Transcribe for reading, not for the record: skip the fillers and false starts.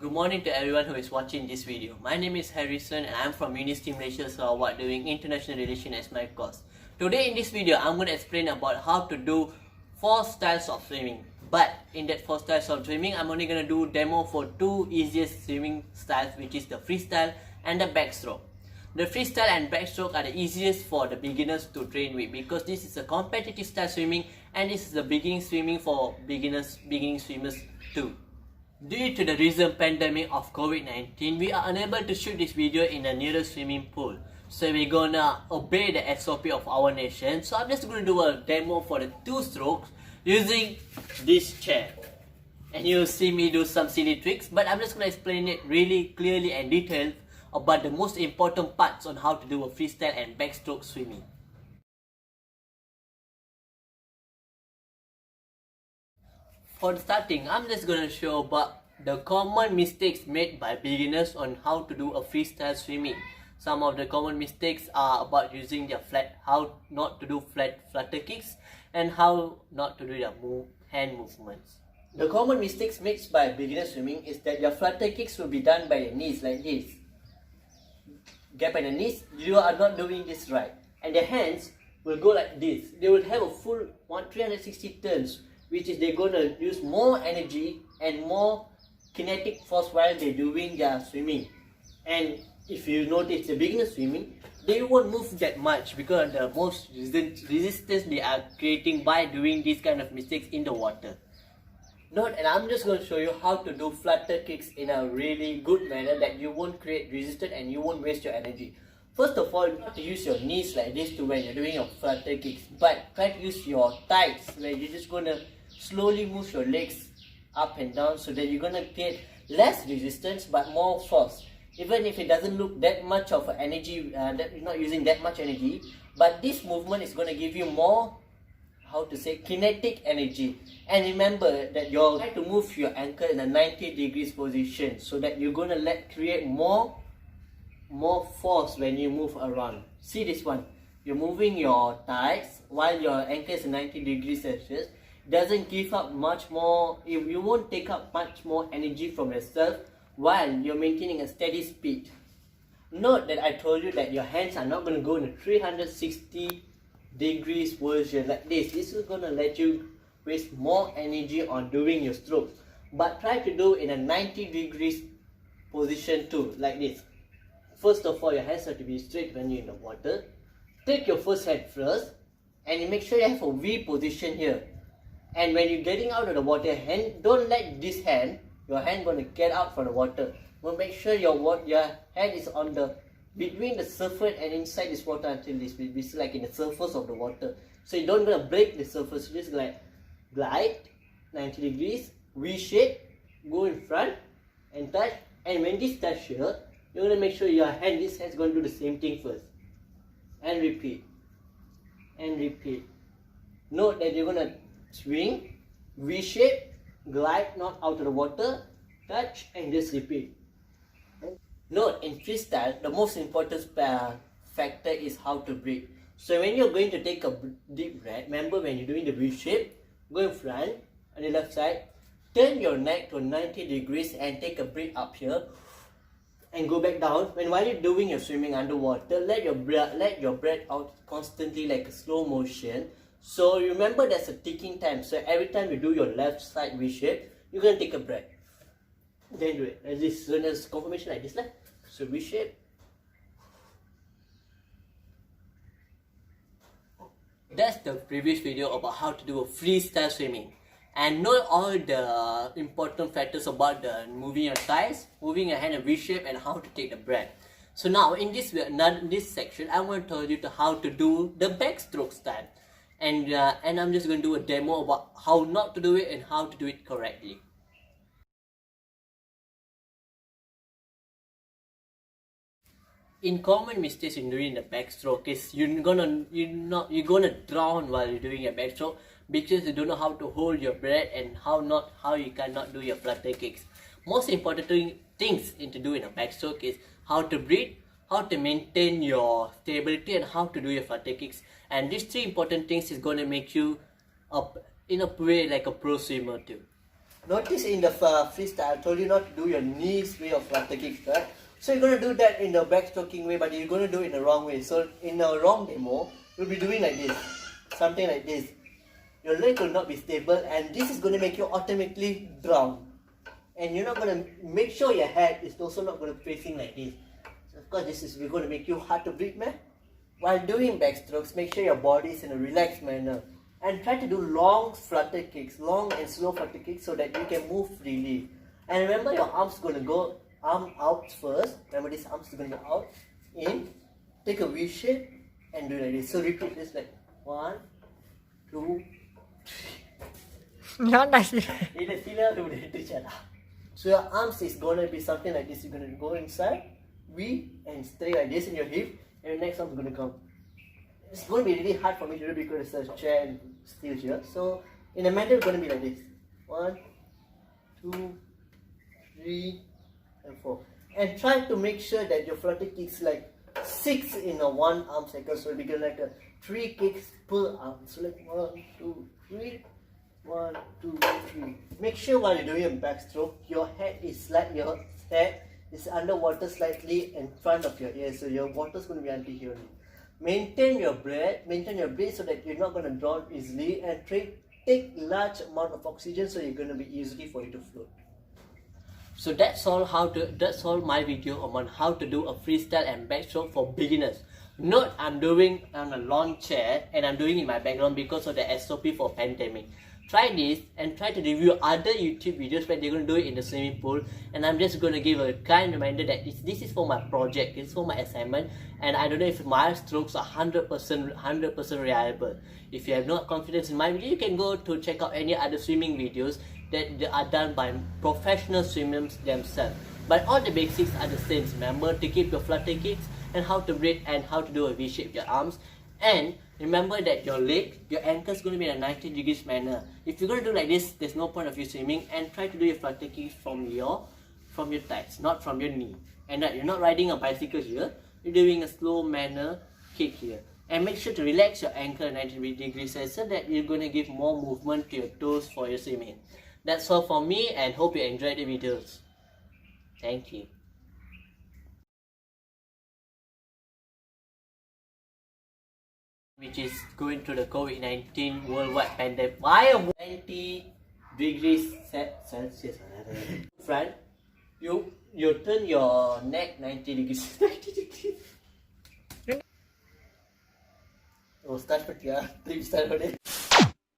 Good morning to everyone who is watching this video. My name is Harrison and I'm from University Malaysia Sarawak doing International Relations as my course. Today in this video, I'm going to explain about how to do 4 styles of swimming. But in that 4 styles of swimming, I'm only going to do demo for 2 easiest swimming styles, which is the freestyle and the backstroke. The freestyle and backstroke are the easiest for the beginners to train with because this is a competitive style swimming and this is the beginning swimming for beginning swimmers too. Due to the recent pandemic of COVID-19, we are unable to shoot this video in the nearest swimming pool. So we're gonna obey the SOP of our nation. So I'm just gonna do a demo for the 2 strokes using this chair. And you'll see me do some silly tricks, but I'm just gonna explain it really clearly and detailed about the most important parts on how to do a freestyle and backstroke swimming. For starting, I'm just going to show about the common mistakes made by beginners on how to do a freestyle swimming. Some of the common mistakes are about using their how not to do flutter kicks and how not to do their hand movements. The common mistakes made by beginner swimming is that your flutter kicks will be done by the knees like this. Gap at the knees, you are not doing this right. And the hands will go like this. They will have a full 360 turns, which is they're going to use more energy and more kinetic force while they're doing their swimming. And if you notice the beginner swimming, they won't move that much because the most resistance they are creating by doing these kind of mistakes in the water. And I'm just going to show you how to do flutter kicks in a really good manner that you won't create resistance and you won't waste your energy. First of all, you have to use your knees like this to when you're doing your flutter kicks, but try to use your thighs where you're just going to slowly move your legs up and down so that you're going to get less resistance but more force. Even if it doesn't look that much of energy, that you're not using that much energy, but this movement is going to give you more, kinetic energy. And remember that you're trying to move your ankle in a 90 degrees position so that you're going to create more force when you move around. See this one, you're moving your thighs while your ankle is 90 degrees Celsius. Doesn't give up much more, you won't take up much more energy from yourself while you're maintaining a steady speed. Note that I told you that your hands are not going to go in a 360 degrees version like this. This is going to let you waste more energy on doing your strokes, but try to do in a 90 degrees position too, like this. First of all, your hands have to be straight when you're in the water. Take your first hand first and you make sure you have a V position here. And when you're getting out of the water, don't let this hand, your hand going to get out from the water. But make sure your hand is on between the surface and inside this water until this is like in the surface of the water. So you don't gonna break the surface. You just like glide 90 degrees, V shape, go in front and touch. And when this touch here, you're gonna make sure this hand's gonna do the same thing first. And repeat. And repeat. Note that you're gonna swing, V shape, glide not out of the water, touch and just repeat. Note, in freestyle, the most important factor is how to breathe. So when you're going to take a deep breath, remember when you're doing the V shape, go in front on the left side, turn your neck to 90 degrees and take a breath up here and go back down. While you're doing your swimming underwater, let your breath out constantly like a slow motion. So remember there's a ticking time. So every time you do your left side V shape, you're going to take a breath. Then do it like this. So there's confirmation like this. So V shape. That's the previous video about how to do a freestyle swimming. And know all the important factors about the moving your thighs, moving your hand in V shape and how to take the breath. So now in this section, I'm going to tell you how to do the backstroke style. And I'm just going to do a demo about how not to do it and how to do it correctly. In common mistakes in doing the backstroke is you're gonna drown while you're doing a backstroke because you don't know how to hold your breath and how you cannot do your flutter kicks. Most important things into doing a backstroke is how to breathe, how to maintain your stability and how to do your flutter kicks. And these 3 important things is going to make you in a way like a pro swimmer too. Notice in the freestyle, I told you not to do your knees way of flutter kicks, right? So you're going to do that in the backstroking way, but you're going to do it in the wrong way. So in the wrong demo, you'll be doing like this, something like this. Your leg will not be stable, and this is going to make you automatically drown. And you're not going to make sure your head is also not going to facing like this. So of course, this is going to make you hard to breathe, man. While doing backstrokes, make sure your body is in a relaxed manner. And try to do long flutter kicks, long and slow flutter kicks so that you can move freely. And remember your arms going to go arm out first. Remember this arms are going to go out, in, take a V shape and do like this. So repeat this like 1, 2, 3. So your arms is going to be something like this. You're going to go inside, V and straight like this in your hip, and your next arm is going to come. It's going to be really hard for me to do because there's a chair and steel here. So in the middle, it's going to be like this. 1, 2, 3, and 4. And try to make sure that your flutter kicks like 6 in a 1 arm cycle. So we get like a 3 kicks per arm. So like 1, 2, 3. 1, 2, 3. Make sure while you're doing a backstroke, your head is underwater slightly in front of your ear. So your water's going to be until here. Maintain your breath so that you're not going to drown easily, and take large amount of oxygen so you're going to be easily for you to float. So that's all my video on how to do a freestyle and backstroke for beginners. Note, I'm doing on a lawn chair and I'm doing in my background because of the SOP for pandemic. Try this and try to review other YouTube videos where they're going to do it in the swimming pool. And I'm just going to give a kind reminder that this is for my project, this is for my assignment, and I don't know if my strokes are 100% reliable. If you have no confidence in my video, you can go to check out any other swimming videos that are done by professional swimmers themselves. But all the basics are the same. Remember to keep your flutter kicks and how to breathe and how to do a V-shape with your arms. And remember that your ankle is going to be in a 90 degrees manner. If you're going to do like this, there's no point of you swimming. And try to do your flutter kicks from your thighs, not from your knee. And that you're not riding a bicycle here, you're doing a slow manner kick here. And make sure to relax your ankle at 90 degrees so that you're going to give more movement to your toes for your swimming. That's all for me, and hope you enjoyed the videos. Thank you. Which is going through the COVID-19 worldwide pandemic. Why 20 degrees Celsius? Front, you turn your neck 90 degrees. 90 degrees. Oh, start with your 3 start on it.